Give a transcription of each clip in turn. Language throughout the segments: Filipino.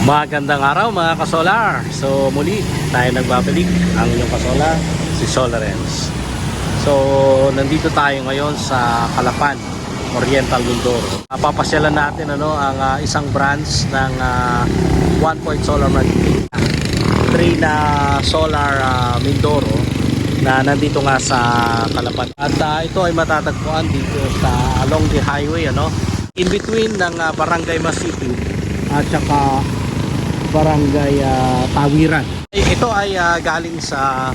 Magandang araw mga kasolar. So muli tayo nagbabalik ang inyong kasolar, si Solarens. So nandito tayo ngayon sa Calapan, Oriental Mindoro. Papasyalan natin ang isang branch ng One Point Solar Marketing, Trina Solar Mindoro, na nandito nga sa Calapan. At ito ay matatagpuan dito sa along the highway, in between ng Barangay Masipi at saka Barangay Tawiran. Ito ay galing sa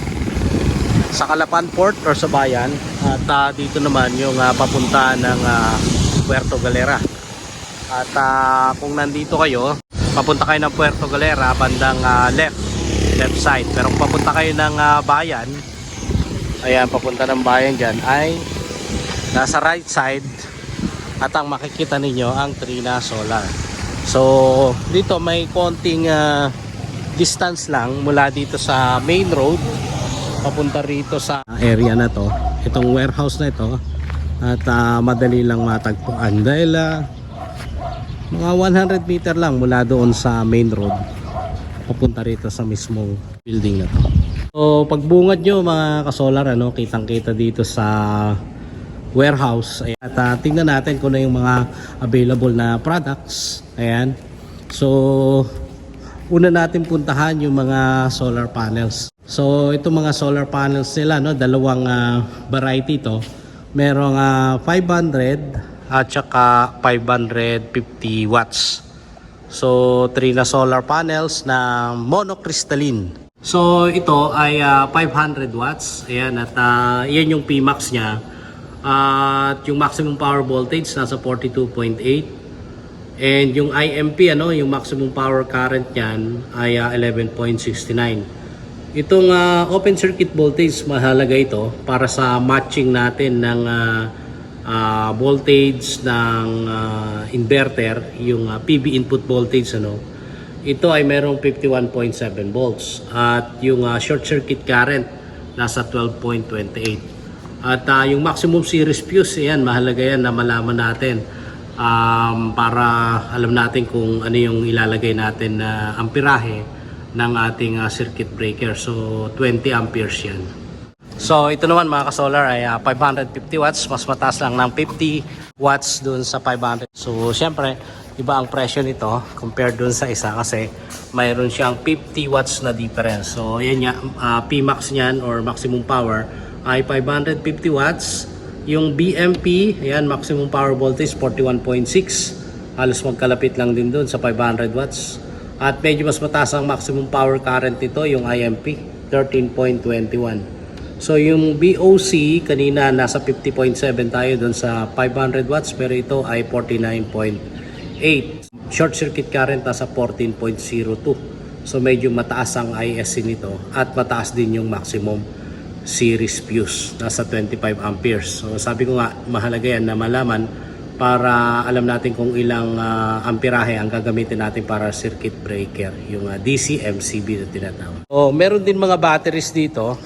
Calapan Port or sa bayan, at dito naman yung papunta ng Puerto Galera. At kung nandito kayo, papunta kayo ng Puerto Galera, bandang left side. Pero kung papunta kayo ng bayan, ayan, papunta ng bayan dyan, ay nasa right side, at ang makikita ninyo ang Trina Solar. So dito may konting distance lang mula dito sa main road papunta rito sa area na to, itong warehouse na ito, at madali lang matagpuan dahil mga 100 meter lang mula doon sa main road papunta rito sa mismong building na to. So pagbungad nyo mga kasolar, kitang kita dito sa warehouse. At tingnan natin kung ano yung mga available na products. Ayan. So una natin puntahan yung mga solar panels. So itong mga solar panels nila, dalawang variety ito. Merong 500 at saka 550 watts. So Trina solar panels na monocrystalline. So ito ay 500 watts. Ayan, at yan yung Pmax niya. At yung maximum power voltage nasa 42.8, and yung IMP, yung maximum power current niyan ay 11.69. Itong open circuit voltage, mahalaga ito para sa matching natin ng voltage ng inverter, yung PV input voltage, ito ay merong 51.7 volts, at yung short circuit current nasa 12.28. At yung maximum series fuse, yan, mahalaga yan na malaman natin para alam natin kung ano yung ilalagay natin na amperahe ng ating circuit breaker. So 20 amperes yan. So ito naman mga kasolar ay 550 watts, mas mataas lang ng 50 watts dun sa 500. So syempre iba ang presyo nito compared dun sa isa kasi mayroon siyang 50 watts na difference. So yan nga, Pmax niyan or maximum power ay 550 watts. Yung BMP, ayan, maximum power voltage 41.6, halos magkalapit lang din doon sa 500 watts. At medyo mas mataas ang maximum power current nito, yung IMP 13.21. So yung BOC kanina nasa 50.7 tayo doon sa 500 watts, pero ito ay 49.8. Short circuit current nasa 14.02. So medyo mataas ang ISC nito at mataas din yung maximum series fuse, nasa 25 amperes. So sabi ko nga, mahalaga yan na malaman para alam natin kung ilang amperahe ang gagamitin natin para circuit breaker, yung DC MCB na tinatawag. So meron din mga batteries dito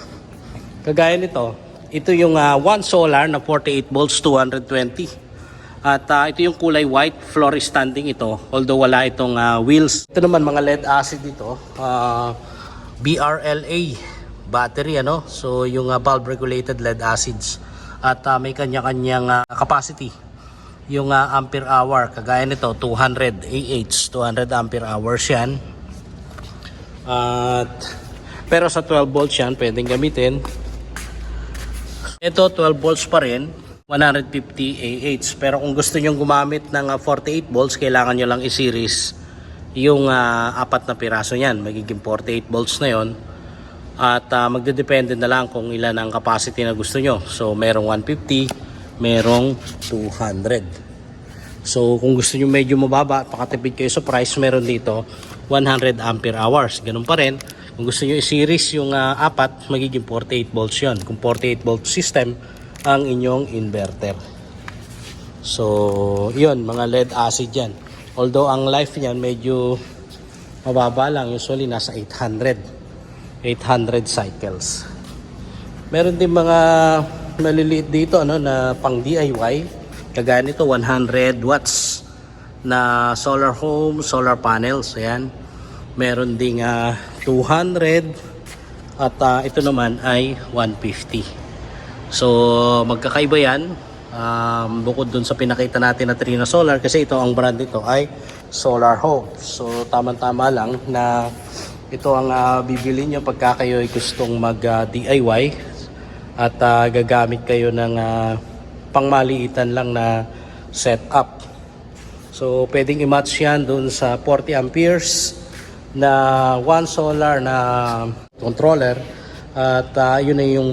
kagaya nito. Ito yung one solar na 48 volts 220, at ito yung kulay white, floor standing ito, although wala itong wheels. Ito naman mga lead acid dito, BRLA battery, so yung bulb regulated lead acids, at may kanya-kanyang capacity, yung ampere hour, kagaya nito 200 AH, 200 ampere hours yan. At pero sa 12 volts yan pwedeng gamitin. Ito 12 volts pa rin, 150 AH, pero kung gusto nyo gumamit ng 48 volts, kailangan nyo lang i-series yung apat na piraso yan, magiging 48 volts na yon. At magdedepende na lang kung ilan ang capacity na gusto nyo. So merong 150, merong 200. So kung gusto nyo medyo mababa, pakatipid kayo sa price, meron dito 100 ampere hours. Ganun pa rin, kung gusto nyo i-series yung apat, magiging 48 volts yun. Kung 48 volt system ang inyong inverter. So yun, mga lead acid yan. Although ang life niyan medyo mababa lang, usually nasa 800 cycles. Meron din mga maliliit dito na pang DIY, kagaya nito 100 watts na solar home, solar panels. Ayan. Meron ding 200 at ito naman ay 150. So magkakaiba yan. Bukod dun sa pinakita natin na Trina Solar, kasi ito ang brand nito ay Solar Home. So tama-tama lang na ito ang bibili nyo pagka kayo ay gustong mag DIY at gagamit kayo ng pangmaliitan lang na setup. So pwedeng i-match yan dun sa 40 amperes na one solar na controller at yun na yung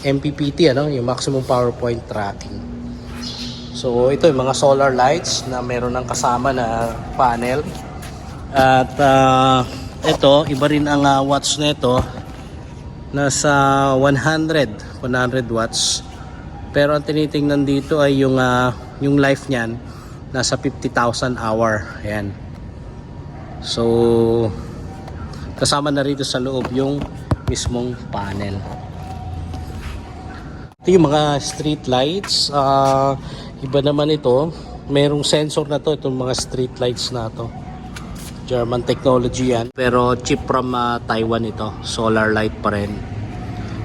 MPPT, yung maximum power point tracking. So ito yung mga solar lights na meron ng kasama na panel at ito iba rin ang watts nito, nasa 100 watts, pero ang tinitingnan dito ay yung life niyan nasa 50,000 hour. Ayan. So kasama na rito sa loob yung mismong panel. Ito yung mga street lights. Iba naman ito, merong sensor na to, itong mga street lights na to. German technology yan, pero chip from Taiwan ito, solar light pa rin.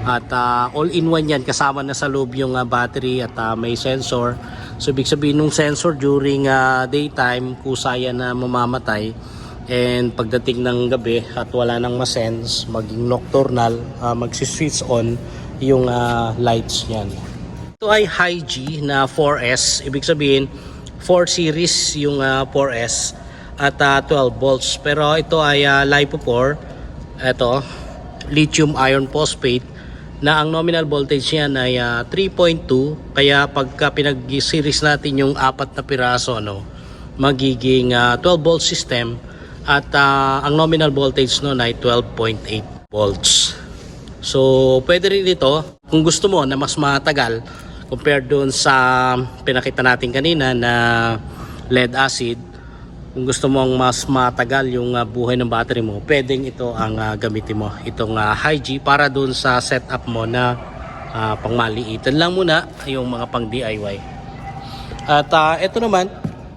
At all-in-one yan, kasama na sa loob yung battery at may sensor. So ibig sabihin nung sensor during daytime, kusa yan na mamamatay. And pagdating ng gabi at wala nang masense, maging nocturnal, magsiswitch on yung lights niyan. Ito ay Hi-G na 4S. Ibig sabihin 4 series yung 4S at 12 volts. Pero ito ay LiPo4. Ito, lithium iron phosphate, na ang nominal voltage niyan ay 3.2. Kaya pagka pinag-series natin yung 4 na piraso, magiging 12 volt system. At ang nominal voltage nun ay 12.8 volts. So pwede rin ito kung gusto mo na mas matagal compared doon sa pinakita natin kanina na lead acid. Kung gusto mong mas matagal yung buhay ng battery mo, pwedeng ito ang gamitin mo, itong Hi-G, para doon sa setup mo na pangmaliitan lang muna, yung mga pang DIY. At ito naman,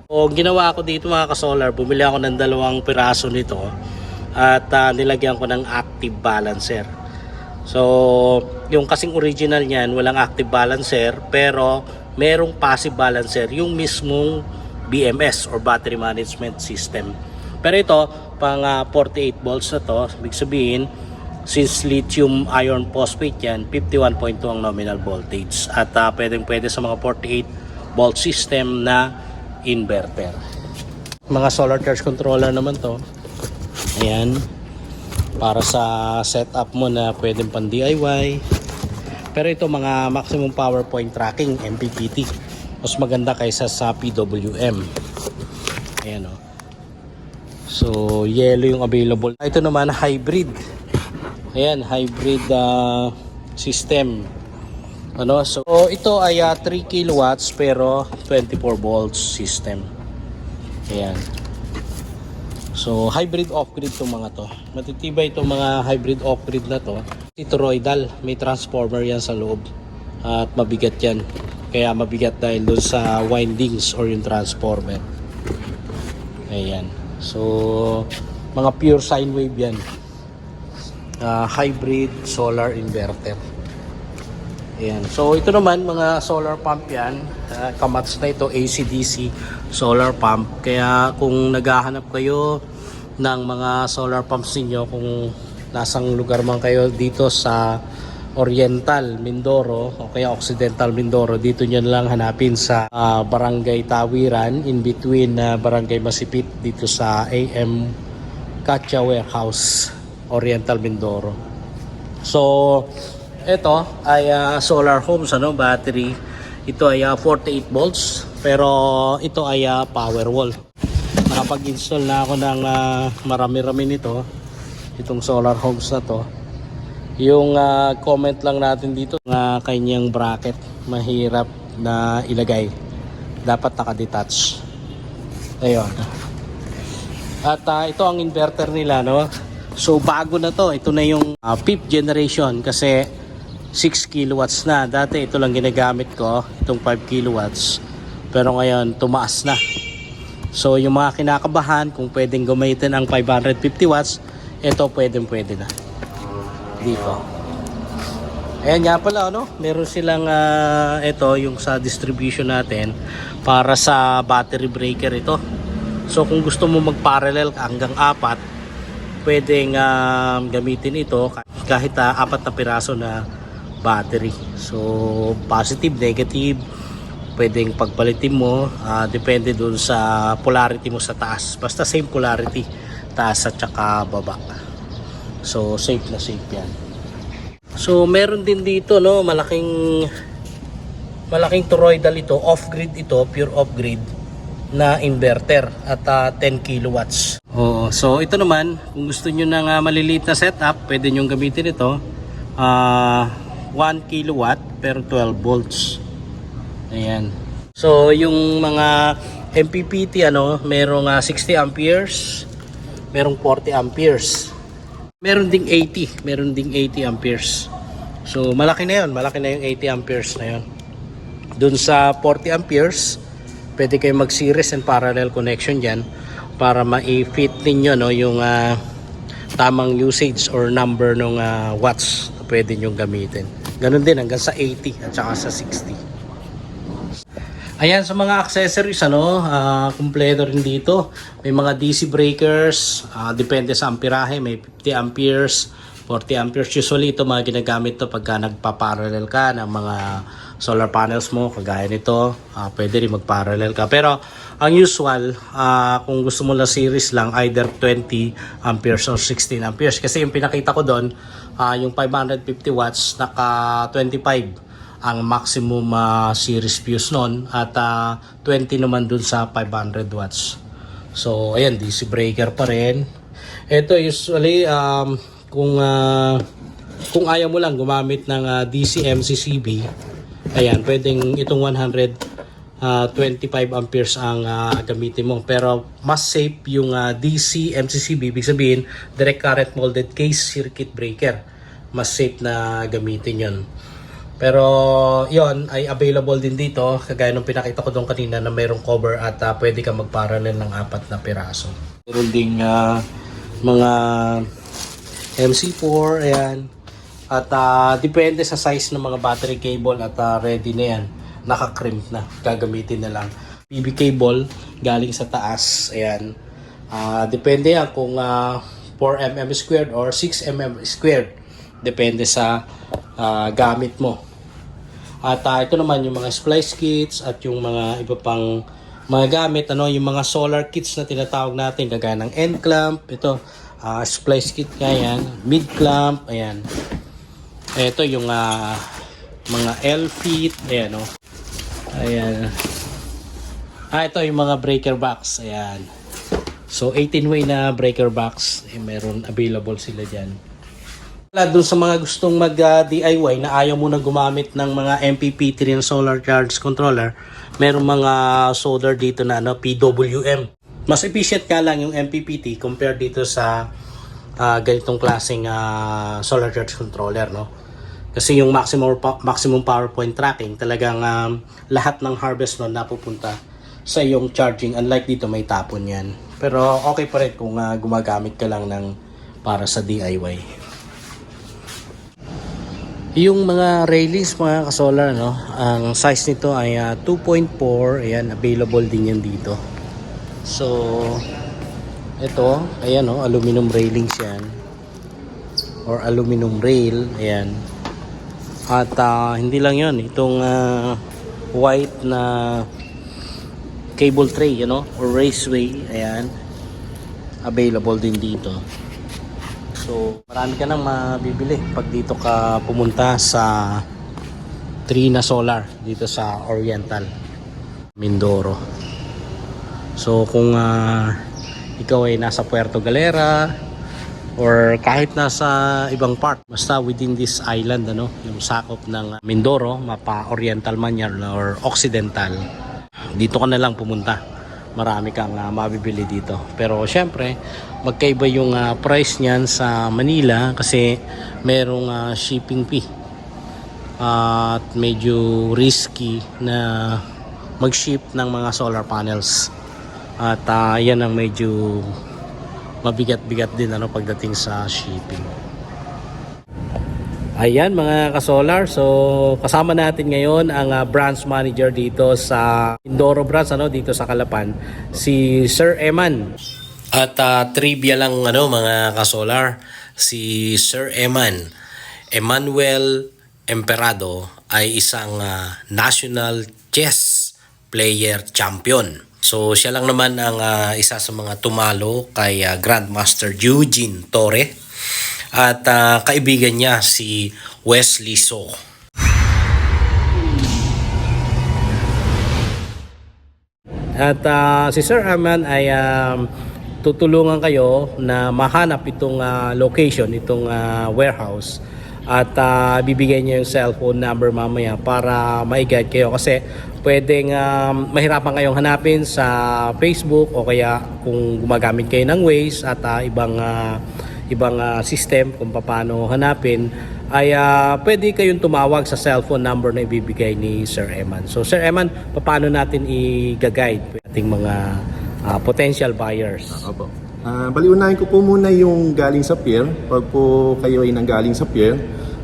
ginawa ko dito mga ka-solar, bumili ako ng 2 piraso nito at nilagyan ko ng active balancer. So yung kasing original niyan walang active balancer, pero merong passive balancer, yung mismong BMS or battery management system. Pero ito pang 48 volts na to, ibig sabihin since lithium iron phosphate yan, 51.2 ang nominal voltage at pwede sa mga 48 volt system na inverter. Mga solar charge controller naman to. Ayan, para sa setup mo na pwedeng pang DIY. Pero ito mga maximum power point tracking, MPPT, mas maganda kaysa sa PWM. Ayan o. So yellow yung available. Ito naman hybrid. Ayan, hybrid system. So ito ay 3 kilowatts pero 24 volts system. Ayan. So hybrid off-grid itong mga to. Matitibay itong mga hybrid off-grid na to. Toroidal, may transformer yan sa loob. At mabigat yan. Kaya mabigat dahil doon sa windings or yung transformer. Ayan. So mga pure sine wave yan. Hybrid solar inverter. Ayan. So ito naman mga solar pump yan, kamats na ito, AC/DC solar pump. Kaya kung naghahanap kayo ng mga solar pumps niyo, kung nasang lugar man kayo dito sa Oriental Mindoro o kaya Occidental Mindoro, dito nyo lang hanapin sa Barangay Tawiran, in between Barangay Masipit, dito sa AM Katya Warehouse, Oriental Mindoro. So ito ay solar homes, battery. Ito ay 48 volts, pero ito ay power wall. Nakapag-install na ako ng marami-rami nito, itong solar homes na to. Yung comment lang natin dito, kanyang bracket mahirap na ilagay, dapat naka-detach. Ayun. At ito ang inverter nila, so bago na to, ito na yung 5th generation kasi 6 kilowatts na. Dati ito lang ginagamit ko, itong 5 kilowatts. Pero ngayon, tumaas na. So yung mga kinakabahan kung pwedeng gamitin ang 550 watts, ito pwede na dito. Ayan nga pala, ano, meron silang ito yung sa distribution natin para sa battery breaker ito. So kung gusto mo mag-parallel hanggang 4, pwedeng gamitin ito kahit 4 na piraso na battery. So positive, negative, pwedeng pagpalitin mo, depende dun sa polarity mo sa taas. Basta same polarity, taas at saka baba. So safe na safe yan. So meron din dito, no, malaking toroidal ito, off-grid ito, pure off-grid na inverter at 10 kilowatts. So ito naman, kung gusto niyo ng maliliit na setup, pwede niyo gamitin ito. 1 kilowatt pero 12 volts. Ayan. So yung mga MPPT, ano, merong 60 amperes, merong 40 amperes. Meron ding 80 amperes. So malaki na 'yon, malaki na yung 80 amperes na 'yon. Doon sa 40 amperes, pwede kayo mag-series and parallel connection diyan para ma-fit ninyo, no, yung tamang usage or number ng watts na pwede nyo gamitin. Ganun din hanggang sa 80 at saka sa 60. Ayan, sa mga accessories, ano, kumpleto rin dito. May mga DC breakers, depende sa amperahe, may 50 amperes, 40 amperes. Usually ito mga ginagamit to pagka nagpa-parallel ka ng mga solar panels mo, kagaya nito. Pwede rin mag-parallel ka. Pero ang usual, kung gusto mo na series lang, either 20 amperes or 16 amperes. Kasi yung pinakita ko doon, yung 550 watts, naka 25 ang maximum series fuse nun, at 20 naman dun sa 500 watts. So ayan, DC breaker pa rin. Ito usually kung ayaw mo lang gumamit ng DC MCCB, ayan, pwedeng itong 125 amperes ang gamitin mo. Pero mas safe yung DC MCCB, ibig sabihin direct current molded case circuit breaker. Mas safe na gamitin yon. Pero yon ay available din dito, kagaya nung pinakita ko doon kanina na mayroong cover at pwede ka mag-parallel ng 4 na piraso. Meron ding mga MC4, ayan. At depende sa size ng mga battery cable at ready na yan. Naka-crimp na, gagamitin na lang. PB cable galing sa taas, ayan. Depende yan kung 4mm squared or 6mm squared. Depende sa gamit mo. At ito naman yung mga splice kits at yung mga iba pang mga gamit, ano, yung mga solar kits na tinatawag natin, kagaya ng end clamp, ito, splice kit nga yan, mid clamp, ayan. Ito yung mga L-feet, ayan, oh. Ayan. Ito yung mga breaker box, ayan. So 18-way na breaker box, meron available sila dyan. Doon sa mga gustong mag-DIY na ayaw mo na gumamit ng mga MPPT ng solar charge controller, merong mga solder dito na PWM. Mas efficient nga lang yung MPPT compared dito sa ganitong klaseng solar charge controller, no? Kasi yung maximum power point tracking, talagang lahat ng harvest nun napupunta sa yung charging. Unlike dito, may tapon yan. Pero okay pa rin kung gumagamit ka lang ng para sa DIY. Yung mga railings, mga kasolar, no, ang size nito ay 2.4. Ayan, available din yan dito. So ito, ayan, no, aluminum railings yan or aluminum rail, ayan. At hindi lang yon, itong white na cable tray, you know, or raceway, ayan, available din dito. So marami ka nang mabibili pag dito ka pumunta sa Trina Solar dito sa Oriental Mindoro. So kung ikaw ay nasa Puerto Galera or kahit nasa ibang part, basta within this island, ano, yung sakop ng Mindoro, mapa Oriental man yan or Occidental, dito ka na lang pumunta. Marami kang mabibili dito. Pero syempre, magkaiba yung price niyan sa Manila kasi merong shipping fee. At medyo risky na mag-ship ng mga solar panels. At yan ang medyo mabigat-bigat din pagdating sa shipping. Ayan mga kasolar, so kasama natin ngayon ang branch manager dito sa Mindoro branch dito sa Calapan, si Sir Eman. At trivia lang mga kasolar, si Sir Eman, Emmanuel Emperado ay isang national chess player champion. So siya lang naman ang isa sa mga tumalo kay Grandmaster Eugene Torre at kaibigan niya si Wesley So. At si Sir Eman ay tutulungan kayo na mahanap itong location, itong warehouse, at bibigyan niyo yung cellphone number mamaya para ma-guide kayo, kasi pwedeng mahirapan kayong hanapin sa Facebook o kaya kung gumagamit kayo ng Waze at ibang system kung paano hanapin, ay pwede kayong tumawag sa cellphone number na ibibigay ni Sir Eman. So Sir Eman, paano natin i-guide ating mga potential buyers? Opo. Baliunahin ko po muna yung galing sa pier. Pag po kayo ay nanggaling sa pier,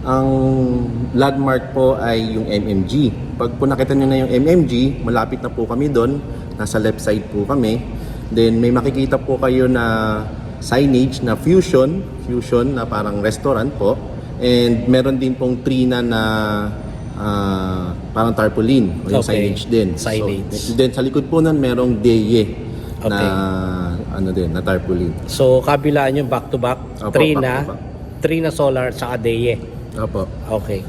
ang landmark po ay yung MMG. Pag po nakita nyo na yung MMG, malapit na po kami doon. Nasa left side po kami. Then may makikita po kayo na signage na Fusion na parang restaurant po. And meron din pong Trina na parang tarpaulin o yung signage din. Signage. So, then sa likod po nun merong Deye na na tarpaulin. So kabilaan yung back to back, Opo, Trina Solar sa Deye. Opo. Okay.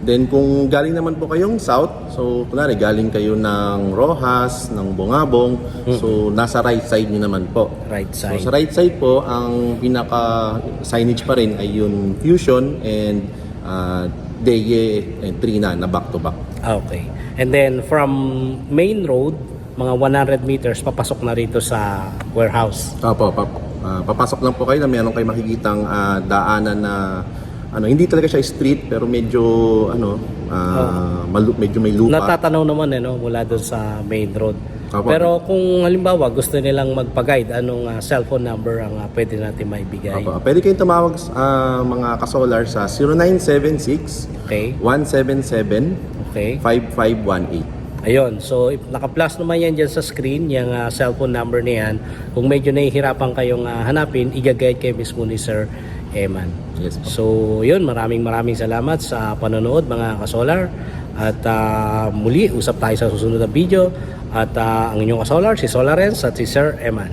Then kung galing naman po kayong south, so kunwari galing kayo ng Rojas, ng Bungabong, so nasa right side niyo naman po. Right side. So sa right side po, ang pinaka signage pa rin ay yung Fusion and Deye and Trina na back to back. Okay. And then from main road, mga 100 meters papasok na rito sa warehouse. Opo, papasok lang po kayo na meron kayo makikitang daanan na hindi talaga siya street pero medyo medyo may lupa. Natatanaw naman mula doon sa main road. Opo. Pero kung halimbawa gusto nilang magpa-guide, anong cellphone number ang pwede natin maibigay? Opo. Pwede kayong tumawag mga kasolar sa 0976 Okay. 177 Okay. 5518. Ayun, so naka-plus naman yan dyan sa screen, yung cellphone number niyan. Kung medyo nahihirapan kayong hanapin, i-guide kayo mismo ni Sir Eman. Yes po. So yun, maraming salamat sa panonood mga kasolar. At muli, usap tayo sa susunod na video. At ang inyong kasolar, si Solarens at si Sir Eman.